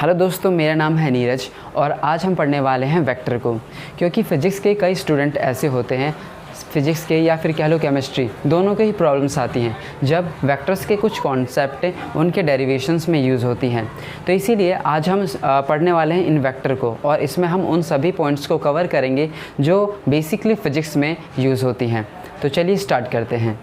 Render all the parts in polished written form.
Hello दोस्तों, मेरा नाम है नीरज और आज हम पढ़ने वाले हैं वेक्टर को। क्योंकि फ़िज़िक्स के कई स्टूडेंट ऐसे होते हैं, फ़िज़िक्स के या फिर कह लो केमिस्ट्री, दोनों के ही प्रॉब्लम्स आती हैं जब वेक्टर्स के कुछ कॉन्सेप्ट उनके डेरिवेशंस में यूज़ होती हैं। तो इसीलिए आज हम पढ़ने वाले हैं इन वेक्टर को और इसमें हम उन सभी पॉइंट्स को कवर करेंगे जो बेसिकली फ़िज़िक्स में यूज़ होती हैं। तो चलिए स्टार्ट करते हैं।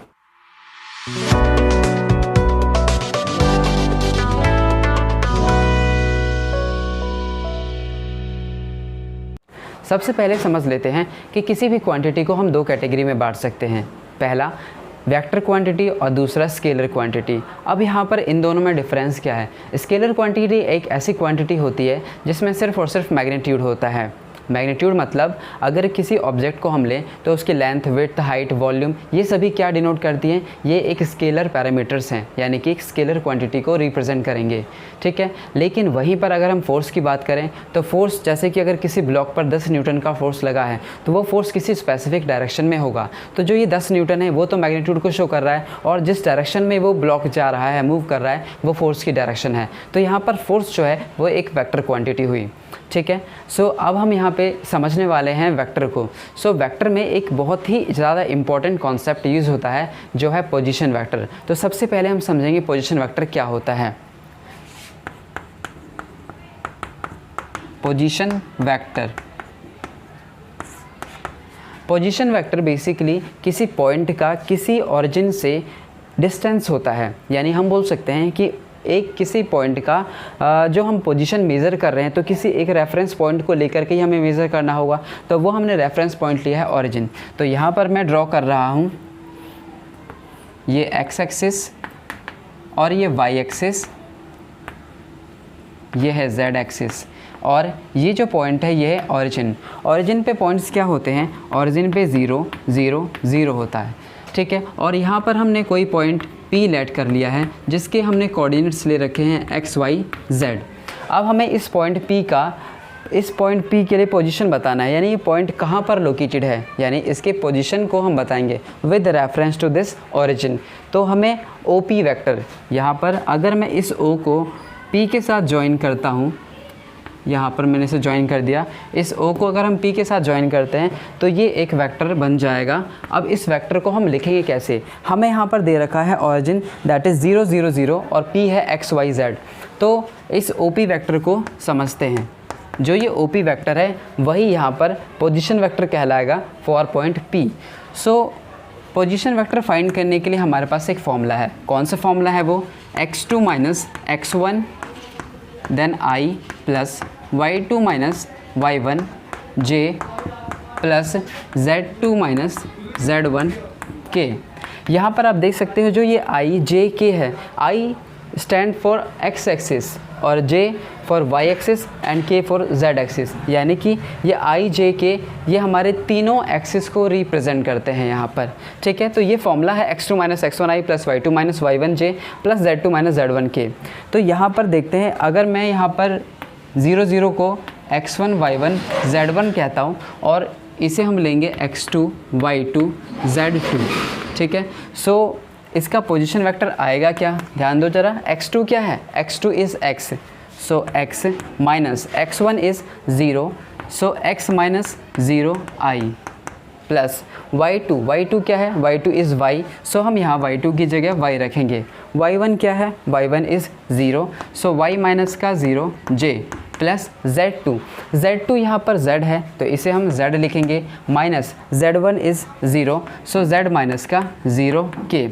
सबसे पहले समझ लेते हैं कि किसी भी क्वांटिटी को हम दो कैटेगरी में बांट सकते हैं। पहला वेक्टर क्वांटिटी और दूसरा स्केलर क्वांटिटी। अब यहाँ पर इन दोनों में डिफरेंस क्या है? स्केलर क्वांटिटी एक ऐसी क्वांटिटी होती है जिसमें सिर्फ और सिर्फ मैग्नीट्यूड होता है। मैग्नीट्यूड मतलब अगर किसी ऑब्जेक्ट को हम लें तो उसकी लेंथ, विड्थ, हाइट, वॉल्यूम, ये सभी क्या डिनोट करती हैं? ये एक स्केलर पैरामीटर्स हैं, यानी कि एक स्केलर क्वांटिटी को रिप्रेजेंट करेंगे। ठीक है, लेकिन वहीं पर अगर हम फोर्स की बात करें तो फोर्स, जैसे कि अगर किसी ब्लॉक पर 10 न्यूटन का फोर्स लगा है तो वो फोर्स किसी स्पेसिफिक डायरेक्शन में होगा। तो जो ये 10 न्यूटन है वो तो मैग्नीट्यूड को शो कर रहा है और जिस डायरेक्शन में वो ब्लॉक जा रहा है, मूव कर रहा है, वो फोर्स की डायरेक्शन है। तो यहाँ पर फोर्स जो है वो एक वेक्टर क्वांटिटी हुई। ठीक है, सो अब हम यहाँ पे समझने वाले हैं वेक्टर को। सो वेक्टर में एक बहुत ही ज़्यादा इम्पॉर्टेंट कॉन्सेप्ट यूज़ होता है जो है पोजीशन वेक्टर। तो सबसे पहले हम समझेंगे पोजीशन वेक्टर क्या होता है। Position vector, position vector basically किसी पॉइंट का किसी ओरिजिन से डिस्टेंस होता है। यानी हम बोल सकते हैं कि एक किसी पॉइंट का जो हम पोजीशन मेज़र कर रहे हैं तो किसी एक रेफरेंस पॉइंट को लेकर के ही हमें मेज़र करना होगा। तो वो हमने रेफरेंस पॉइंट लिया है ओरिजिन। तो यहाँ पर मैं ड्रॉ कर रहा हूँ ये एक्स एक्सिस और ये वाई एक्सिस, ये है जेड एक्सिस और ये जो पॉइंट है ये है ओरिजिन। ओरिजिन पे पॉइंट्स क्या होते हैं? ओरिजिन पे 0 0 0 होता है। ठीक है, और यहाँ पर हमने कोई पॉइंट P लेट कर लिया है जिसके हमने कोऑर्डिनेट्स ले रखे हैं x, y, z। अब हमें इस पॉइंट P के लिए पोजीशन बताना है, यानी ये पॉइंट कहाँ पर लोकेटेड है, यानी इसके पोजीशन को हम बताएंगे with reference to this origin. तो हमें OP वेक्टर, यहाँ पर अगर मैं इस O को P के साथ ज्वाइन करता हूँ, यहाँ पर मैंने इसे ज्वाइन कर दिया, इस O को अगर हम P के साथ ज्वाइन करते हैं तो ये एक वेक्टर बन जाएगा। अब इस वेक्टर को हम लिखेंगे कैसे? हमें यहाँ पर दे रखा है ओरिजिन दैट इज़ 0 0 0 और P है x, y, z। तो इस OP वेक्टर को समझते हैं। जो ये OP वेक्टर है वही यहाँ पर पोजीशन वेक्टर कहलाएगा for point P। So position vector find करने के लिए हमारे पास एक फॉर्मूला है। कौन सा फॉर्मूला है वो? x2 minus x1 then i plus y2 minus y1 j plus z2 minus z1 k। यहाँ पर आप देख सकते हो जो ये i j k है, i stand for x axis और j for y axis and k for z axis, यानी कि ये i j k ये हमारे तीनों एक्सिस को रिप्रेजेंट करते हैं यहाँ पर। ठीक है, तो ये फॉर्मूला है x2 minus x1 i plus y2 minus y1 j plus z2 minus z1 k। तो यहाँ पर देखते हैं, अगर मैं यहाँ पर 0 0 को x1 y1 z1 कहता हूँ और इसे हम लेंगे x2 y2 z2। ठीक है, सो इसका पोजीशन वेक्टर आएगा क्या? ध्यान दो जरा। x2 क्या है? x2 is x, so x minus x1 is 0, so x minus 0 i plus y2 क्या है? y2 इज़ y, सो हम यहाँ y2 की जगह y रखेंगे। y1 क्या है? y1 is 0, so y minus का 0 j प्लस z2 यहाँ पर z है तो इसे हम z लिखेंगे, minus z1 is 0, so z minus का 0 k।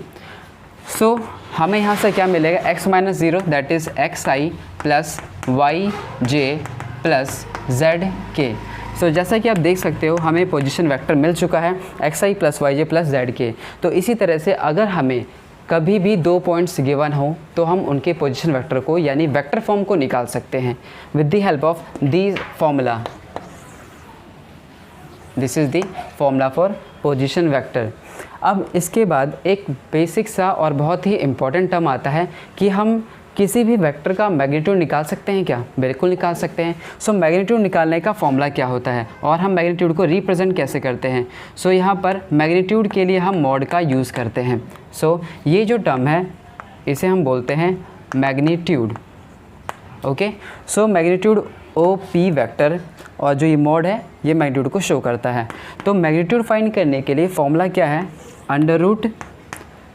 सो हमें यहाँ से क्या मिलेगा? x minus 0 that is xi plus y j plus z k। सो जैसा कि आप देख सकते हो हमें पोजीशन वेक्टर मिल चुका है xi plus y j plus z k। तो इसी तरह से अगर हमें कभी भी दो पॉइंट्स गिवन हो तो हम उनके पोजीशन वेक्टर को यानी वेक्टर फॉर्म को निकाल सकते हैं with the help of this formula. This is the formula for position vector. अब इसके बाद एक बेसिक सा और बहुत ही इम्पॉर्टेंट टर्म आता है कि हम किसी भी वेक्टर का मैग्नीट्यूड निकाल सकते हैं क्या? बिल्कुल निकाल सकते हैं। सो मैग्नीट्यूड निकालने का फॉर्मूला क्या होता है और हम मैग्नीट्यूड को रिप्रेजेंट कैसे करते हैं? सो यहाँ पर मैग्नीट्यूड के लिए हम मॉड का यूज़ करते हैं। सो ये जो टर्म है इसे हम बोलते हैं magnitude. Okay. So magnitude O P vector और जो ये मॉड है ये मैग्नीट्यूड को शो करता है। तो मैग्नीट्यूड फाइंड करने के लिए फॉर्मूला क्या है, अंडर रूट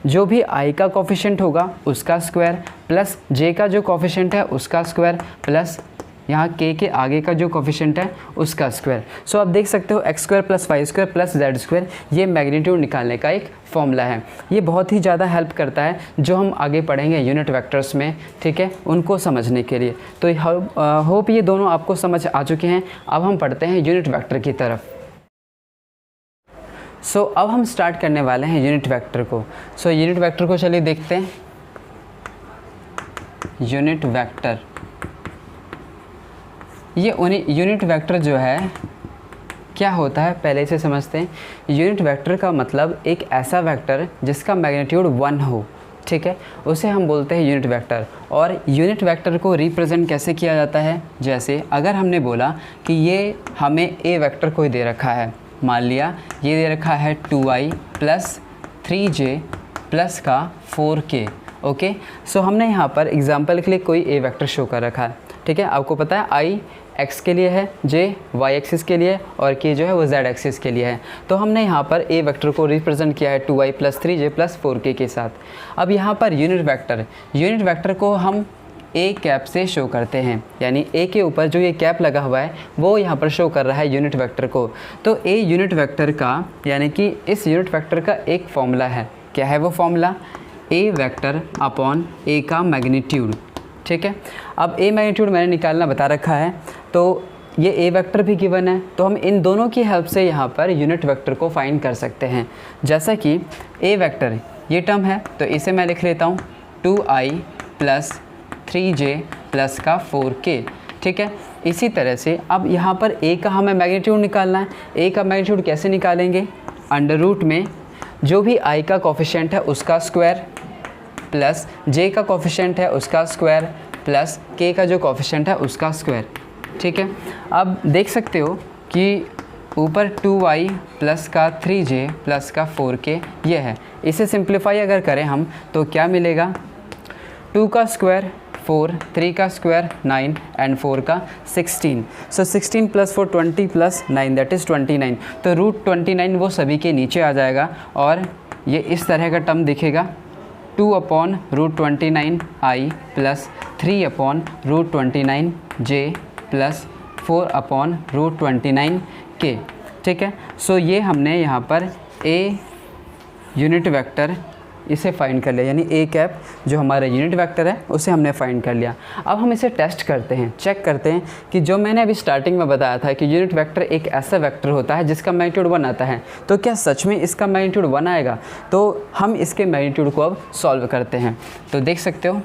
जो भी आई का कोफिशिएंट होगा उसका स्क्वायर प्लस जे का जो कोफिशिएंट है उसका स्क्वायर प्लस यहाँ के आगे का जो कोफिशिएंट है उसका स्क्वायर। सो आप देख सकते हो x square plus y square plus z square, ये मैग्नीट्यूड निकालने का एक फॉर्मूला है। ये बहुत ही ज़्यादा हेल्प करता है जो हम आगे पढ़ेंगे यूनिट वेक्टर्स में, ठीक है, उनको समझने के लिए। तो होप ये दोनों आपको समझ आ चुके हैं। अब हम पढ़ते हैं यूनिट वेक्टर की तरफ। सो अब हम स्टार्ट करने वाले हैं यूनिट वेक्टर को। सो यूनिट वेक्टर को चलिए देखते हैं। यूनिट वेक्टर, ये यूनिट वेक्टर जो है क्या होता है पहले से समझते हैं। यूनिट वेक्टर का मतलब एक ऐसा वेक्टर जिसका मैग्नीट्यूड 1 हो, ठीक है, उसे हम बोलते हैं यूनिट वेक्टर। और यूनिट वेक्टर को रिप्रेजेंट कैसे किया जाता है, जैसे अगर हमने बोला कि ये हमें ए वेक्टर कोई दे रखा है, मान लिया ये दे रखा है 2i प्लस 3j प्लस का 4k, ओके। सो हमने यहाँ पर एग्जाम्पल के लिए कोई ए वेक्टर शो कर रखा है, ठीक है। आपको पता है आई एक्स के लिए है, जे वाई एक्सिस के लिए और के जो है वो जेड एक्सिस के लिए है। तो हमने यहाँ पर ए वेक्टर को रिप्रेजेंट किया है 2i plus 3j plus 4k के साथ। अब यहाँ पर यूनिट वेक्टर को हम ए कैप से शो करते हैं, यानी ए के ऊपर जो ये कैप लगा हुआ है वो यहाँ पर शो कर रहा है यूनिट वेक्टर को। तो ए यूनिट वेक्टर का, यानी कि इस यूनिट वेक्टर का एक फॉर्मूला है। क्या है वो फॉर्मूला, ए वेक्टर अपॉन ए का मैग्नीट्यूड, ठीक है। अब ए मैग्नीट्यूड मैंने निकालना बता रखा है, तो ये ए वेक्टर भी गिवन है, तो हम इन दोनों की हेल्प से यहाँ पर यूनिट वेक्टर को फाइंड कर सकते हैं। जैसा कि ए वेक्टर ये टर्म है तो इसे मैं लिख लेता हूँ 2i प्लस 3j प्लस का 4k, ठीक है। इसी तरह से अब यहाँ पर ए का हमें मैग्नीट्यूड निकालना है। ए का मैग्नीट्यूड कैसे निकालेंगे, अंडर रूट में जो भी आई का कोफिशिएंट है उसका स्क्वायर प्लस जे का कोफिशिएंट है उसका स्क्वायर प्लस के का जो कोफिशिएंट है उसका स्क्वायर, ठीक है। अब देख सकते हो कि ऊपर 2i प्लस का 3j प्लस का 4k ये है। इसे सिंप्लीफाई अगर करें हम तो क्या मिलेगा, 2 का स्क्वायर 4, 3 का स्क्वायर 9 एंड 4 का 16। सो 16 प्लस 4 20 प्लस 9 दैट इज़ 29। तो रूट 29 वो सभी के नीचे आ जाएगा और ये इस तरह का टर्म दिखेगा, 2 upon root 29 i plus 3 upon root 29 j plus 4 upon root 29 k, ठीक है। सो ये हमने यहाँ पर a यूनिट वेक्टर इसे फाइंड कर लिया, यानी ए कैप जो हमारा यूनिट वेक्टर है उसे हमने फाइंड कर लिया। अब हम इसे टेस्ट करते हैं, चेक करते हैं कि जो मैंने अभी स्टार्टिंग में बताया था कि यूनिट वेक्टर एक ऐसा वेक्टर होता है जिसका मैग्नीट्यूड 1 आता है, तो क्या सच में इसका मैग्नीट्यूड 1 आएगा। तो हम इसके मैग्नीट्यूड को अब सॉल्व करते हैं। तो देख सकते हो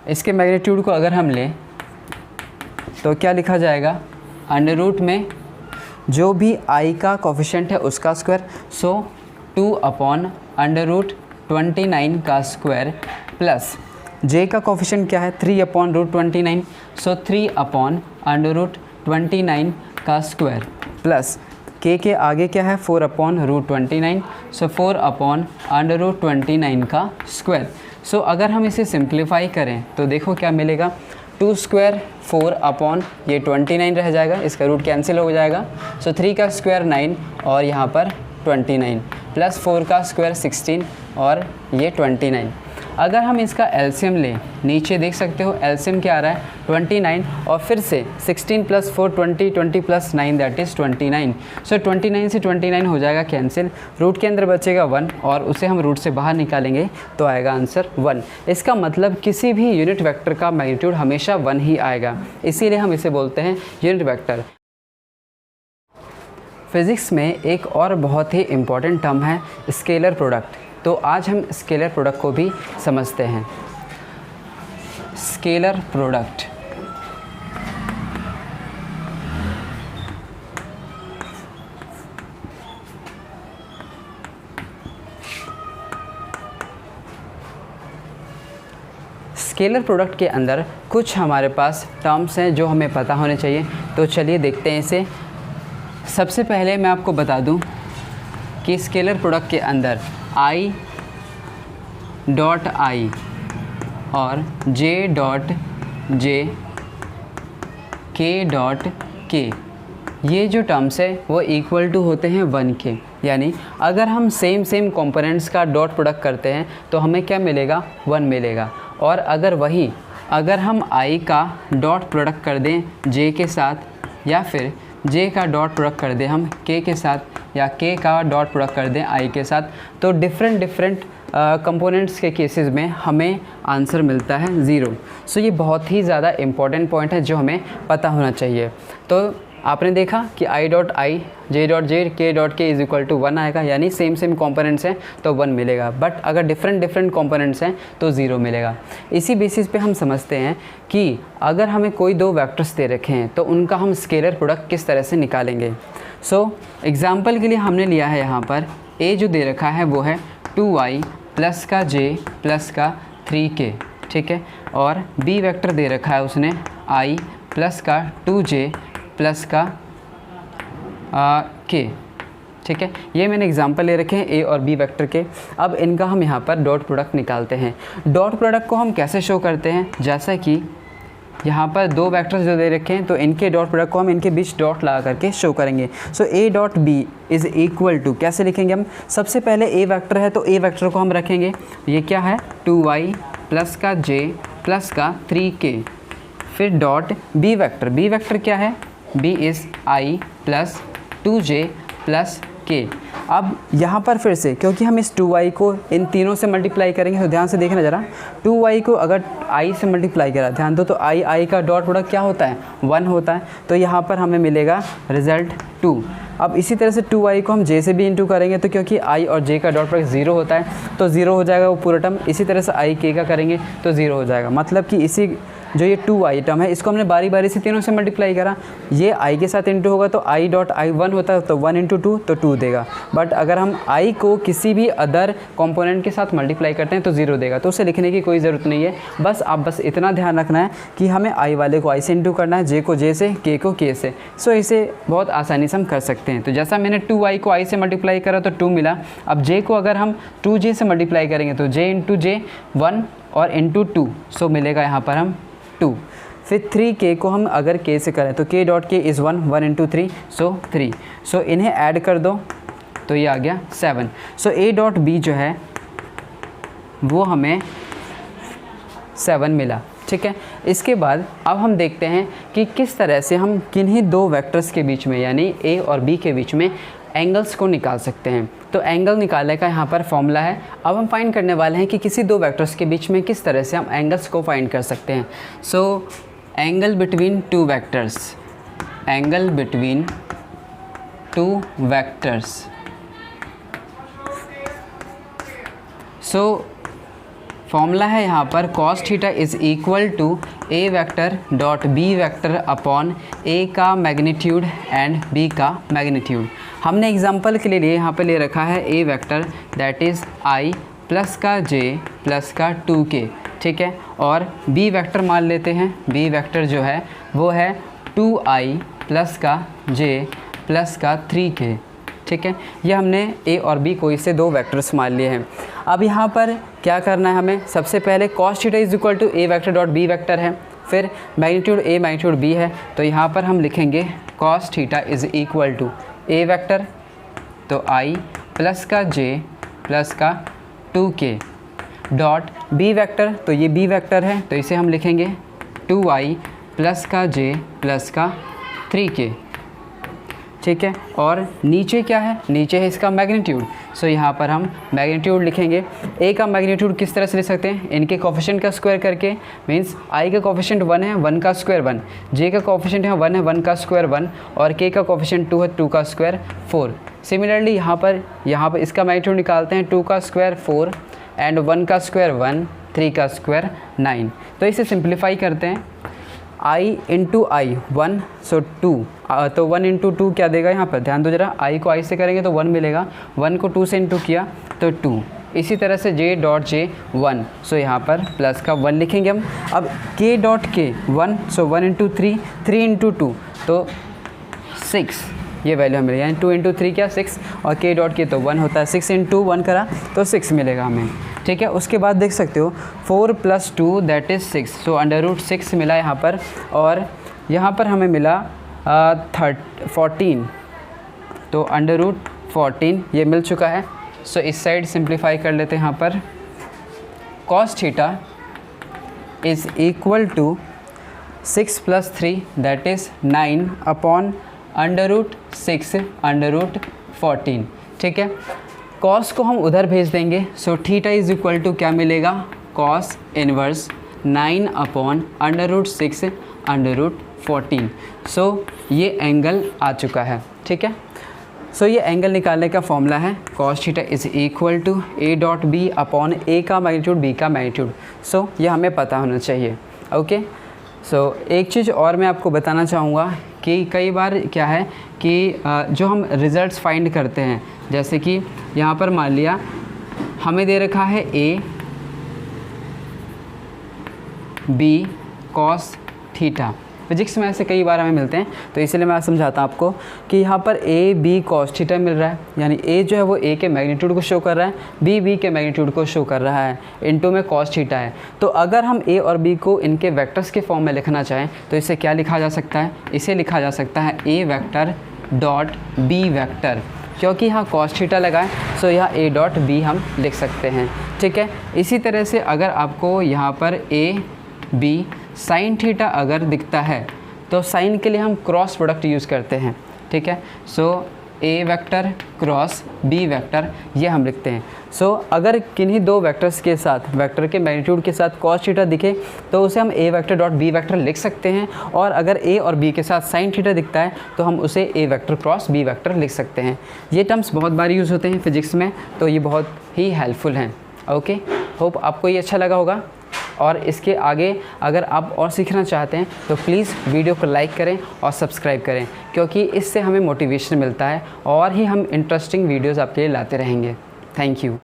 इसके मैग्नीट्यूड को अगर हम लें तो क्या लिखा जाएगा, अंडर रूट में जो भी आई का कोफिशिएंट है उसका स्क्वायर, सो 2 अपॉन अंडर रूट 29 का स्क्वायर प्लस जे का कोफिशिएंट क्या है 3 अपॉन रूट 29, सो 3 अपॉन अंडर रूट 29 का स्क्वायर प्लस के आगे क्या है 4 अपॉन रूट 29, सो 4 अपॉन अंडर रूट 29 का स्क्वायर। सो अगर हम इसे सिंप्लीफाई करें तो देखो क्या मिलेगा, 2 स्क्वायर 4 अपॉन ये 29 रह जाएगा, इसका रूट कैंसिल हो जाएगा। सो 3 का स्क्वायर 9 और यहाँ पर 29 प्लस 4 का स्क्वायर 16 और ये 29। अगर हम इसका एलसीएम लें, नीचे देख सकते हो एलसीएम क्या आ रहा है 29 और फिर से 16 प्लस 4 20, 20 प्लस 9 दैट इज़ 29। सो 29 से 29 हो जाएगा कैंसिल, रूट के अंदर बचेगा 1 और उसे हम रूट से बाहर निकालेंगे तो आएगा आंसर 1। इसका मतलब किसी भी यूनिट वेक्टर का मैग्नीट्यूड हमेशा 1 ही आएगा, इसीलिए हम इसे बोलते हैं यूनिट वेक्टर। फिज़िक्स में एक और बहुत ही इम्पॉर्टेंट टर्म है स्केलर प्रोडक्ट, तो आज हम स्केलर प्रोडक्ट को भी समझते हैं। स्केलर प्रोडक्ट, स्केलर प्रोडक्ट के अंदर कुछ हमारे पास टर्म्स हैं जो हमें पता होने चाहिए, तो चलिए देखते हैं इसे। सबसे पहले मैं आपको बता दूं कि स्केलर प्रोडक्ट के अंदर i डॉट i और j dot J k dot के, ये जो टर्म्स है वो इक्वल टू होते हैं 1 के। यानी अगर हम सेम कंपोनेंट्स का डॉट प्रोडक्ट करते हैं तो हमें क्या मिलेगा, 1 मिलेगा। और अगर वही अगर हम i का डॉट प्रोडक्ट कर दें j के साथ, या फिर j का डॉट प्रोडक्ट कर दें हम k के साथ, या k का डॉट प्रोडक्ट कर दें i के साथ, तो डिफरेंट कंपोनेंट्स के केसेस में हमें आंसर मिलता है 0। सो ये बहुत ही ज़्यादा इम्पॉर्टेंट पॉइंट है जो हमें पता होना चाहिए। तो आपने देखा कि i dot I, j dot J, k dot के इज इक्वल टू 1 आएगा, यानी सेम कंपोनेंट्स हैं तो 1 मिलेगा। बट अगर डिफरेंट कंपोनेंट्स हैं तो 0 मिलेगा। इसी बेसिस पे हम समझते हैं कि अगर हमें कोई दो वेक्टर्स दे रखे हैं तो उनका हम स्केलर प्रोडक्ट किस तरह से निकालेंगे। सो एग्जांपल के लिए हमने लिया है यहाँ पर a जो दे रखा है वो है 2i प्लस का j प्लस का 3k, ठीक है। और b वेक्टर दे रखा है उसने i प्लस का 2j प्लस का k, ठीक है। ये मैंने एग्जांपल ले रखे हैं a और b वेक्टर के। अब इनका हम यहाँ पर डॉट प्रोडक्ट निकालते हैं। डॉट प्रोडक्ट को हम कैसे शो करते हैं, जैसा कि यहाँ पर दो वेक्टर्स जो दे रखे हैं तो इनके डॉट प्रोडक्ट को हम इनके बीच डॉट लगा करके शो करेंगे। So a dot b is equal to, कैसे लिखेंगे हम, सबसे पहले a वेक्टर है तो a वेक्टर को हम रखेंगे, ये क्या है 2i प्लस का j प्लस का 3k, फिर डॉट b वेक्टर क्या है, b is i plus 2j plus k। अब यहाँ पर फिर से क्योंकि हम इस 2i को इन तीनों से मल्टीप्लाई करेंगे तो ध्यान से देखना ज़रा, 2i को अगर i से मल्टीप्लाई करा, ध्यान दो, तो i का डॉट प्रोडक्ट क्या होता है, 1 होता है। तो यहाँ पर हमें मिलेगा रिज़ल्ट 2। अब इसी तरह से 2i को हम j से भी इंटू करेंगे तो क्योंकि i और j का डॉट प्रोडक्ट 0 होता है तो 0 हो जाएगा वो पूरा टर्म। इसी तरह से i k का करेंगे तो 0 हो जाएगा। मतलब कि इसी जो ये 2i टर्म है इसको हमने बारी बारी से तीनों से मल्टीप्लाई करा, ये i के साथ इंटू होगा तो i डॉट i 1 होता है तो 1 इंटू 2 तो 2 देगा। बट अगर हम i को किसी भी अदर कंपोनेंट के साथ मल्टीप्लाई करते हैं तो 0 देगा। तो उसे लिखने की कोई ज़रूरत नहीं है, बस इतना ध्यान रखना है कि हमें i वाले को i से इंटू करना है, j को j से, k को k से। सो इसे बहुत आसानी से हम कर सकते हैं। तो जैसा मैंने 2i को i से मल्टीप्लाई करा तो 2 मिला। अब j को अगर हम 2j से मल्टीप्लाई करेंगे तो j इंटू j 1 और इंटू 2, सो मिलेगा यहाँ पर हम 2। फिर 3k को हम अगर k से करें तो k dot k is 1 into 3 सो 3। सो इन्हें ऐड कर दो तो ये आ गया 7। सो a डॉट b जो है वो हमें 7 मिला, ठीक है। इसके बाद अब हम देखते हैं कि किस तरह से हम किन्हीं दो वेक्टर्स के बीच में यानी a और b के बीच में एंगल्स को निकाल सकते हैं। तो एंगल निकालने का यहाँ पर फॉर्मूला है। अब हम फाइंड करने वाले हैं कि किसी दो वेक्टर्स के बीच में किस तरह से हम एंगल्स को फाइंड कर सकते हैं। So angle between two vectors, angle between two vectors. So formula है यहाँ पर cos theta is equal to a vector dot b vector upon a का मैग्नीट्यूड एंड b का मैग्नीट्यूड। हमने एग्जांपल के लिए यहाँ पे ले रखा है a vector that is i plus का j प्लस का 2k, ठीक है। और b वेक्टर मान लेते हैं, b वेक्टर जो है वो है 2i प्लस का j प्लस का 3k, ठीक है। ये हमने a और b को इससे दो वेक्टर्स मान लिए हैं। अब यहाँ पर क्या करना है हमें, सबसे पहले cos theta is equal to a vector dot b vector है, फिर मैग्नीट्यूड a मैग्नीट्यूड b है, तो यहाँ पर हम लिखेंगे cos theta is equal to a vector तो i प्लस का j प्लस का 2k डॉट b वेक्टर, तो ये b वेक्टर है तो इसे हम लिखेंगे 2i प्लस का j प्लस का 3k, ठीक है। और नीचे क्या है, नीचे है इसका मैग्नीट्यूड। सो यहाँ पर हम मैग्नीट्यूड लिखेंगे। a का मैग्नीट्यूड किस तरह से लिख सकते हैं, इनके कोफिशिएंट का स्क्वायर करके, मींस i का कोफिशिएंट 1 है 1 का स्क्वायर 1, j का कोफिशिएंट है 1 है 1 का स्क्वायर 1 और k का कोफिशिएंट 2 है 2 का स्क्वायर 4। सिमिलरली यहाँ पर इसका मैग्नीट्यूड निकालते हैं 2 का स्क्वायर 4 एंड 1 का स्क्वायर 1, 3 का स्क्वायर 9। तो इसे सिंप्लीफाई करते हैं, i इंटू आई 1 सो 2, तो 1 इंटू 2 क्या देगा, यहाँ पर ध्यान दो जरा, i को i से करेंगे तो 1 मिलेगा, 1 को 2 से इंटू किया तो 2। इसी तरह से j डॉट j 1, सो यहाँ पर प्लस का 1 लिखेंगे हम। अब k डॉट k 1, सो 1 इंटू 3, 3 इंटू 2 तो 6, ये वैल्यू हमें मिलेगी, यानी 2 इंटू 3 क्या 6 और k डॉट k तो 1 होता है, 6 इंटू 1 करा तो 6 मिलेगा हमें। ठीक है। उसके बाद देख सकते हो 4 + 2 दैट इज़ 6, सो √6 मिला यहाँ पर, और यहाँ पर हमें मिला 14, तो √14 ये मिल चुका है। सो इस साइड सिंप्लीफाई कर लेते हैं। यहाँ पर cos theta is equal to 6 + 3 that is 9 upon √6 √14, ठीक है। cos को हम उधर भेज देंगे, so theta is equal to क्या मिलेगा, cos इनवर्स 9 अपॉन √6 √14। सो ये एंगल आ चुका है, ठीक है। सो ये एंगल निकालने का फॉर्मूला है cos theta is equal to a.b upon a का मैग्नीट्यूड b का मैग्नीट्यूड। सो ये हमें पता होना चाहिए, ओके। सो एक चीज़ और मैं आपको बताना चाहूँगा कि कई बार क्या है कि जो हम रिज़ल्ट्स फाइंड करते हैं, जैसे कि यहाँ पर मान लिया हमें दे रखा है a b cos theta, physics में ऐसे कई बार हमें मिलते हैं, तो इसलिए मैं समझाता हूँ आपको कि यहाँ पर a b cos थीटा मिल रहा है, यानी a जो है वो a के मैग्नीट्यूड को शो कर रहा है, b के मैग्नीट्यूड को शो कर रहा है, इनटू में cos थीटा है। तो अगर हम a और b को इनके वेक्टर्स के फॉर्म में लिखना चाहें तो इसे क्या लिखा जा सकता है, इसे लिखा जा सकता है a vector dot b vector, क्योंकि यहाँ cos थीटा लगा है, सो यहाँ a डॉट b हम लिख सकते हैं, ठीक है। इसी तरह से अगर आपको यहाँ पर a b साइन थीटा अगर दिखता है तो साइन के लिए हम क्रॉस प्रोडक्ट यूज़ करते हैं, ठीक है। सो a vector cross b vector ये हम लिखते हैं। सो अगर किन्हीं दो वेक्टर्स के साथ, वेक्टर के मैग्नीट्यूड के साथ cos थीटा दिखे तो उसे हम a vector dot b vector लिख सकते हैं, और अगर a और b के साथ साइन थीटा दिखता है तो हम उसे a vector cross b vector लिख सकते हैं। ये टर्म्स बहुत बार यूज़ होते हैं फिजिक्स में, तो ये बहुत ही हेल्पफुल हैं, ओके। होप आपको ये अच्छा लगा होगा, और इसके आगे अगर आप और सीखना चाहते हैं तो प्लीज़ वीडियो को लाइक करें और सब्सक्राइब करें, क्योंकि इससे हमें मोटिवेशन मिलता है और ही हम इंटरेस्टिंग वीडियोस आपके लिए लाते रहेंगे। Thank you.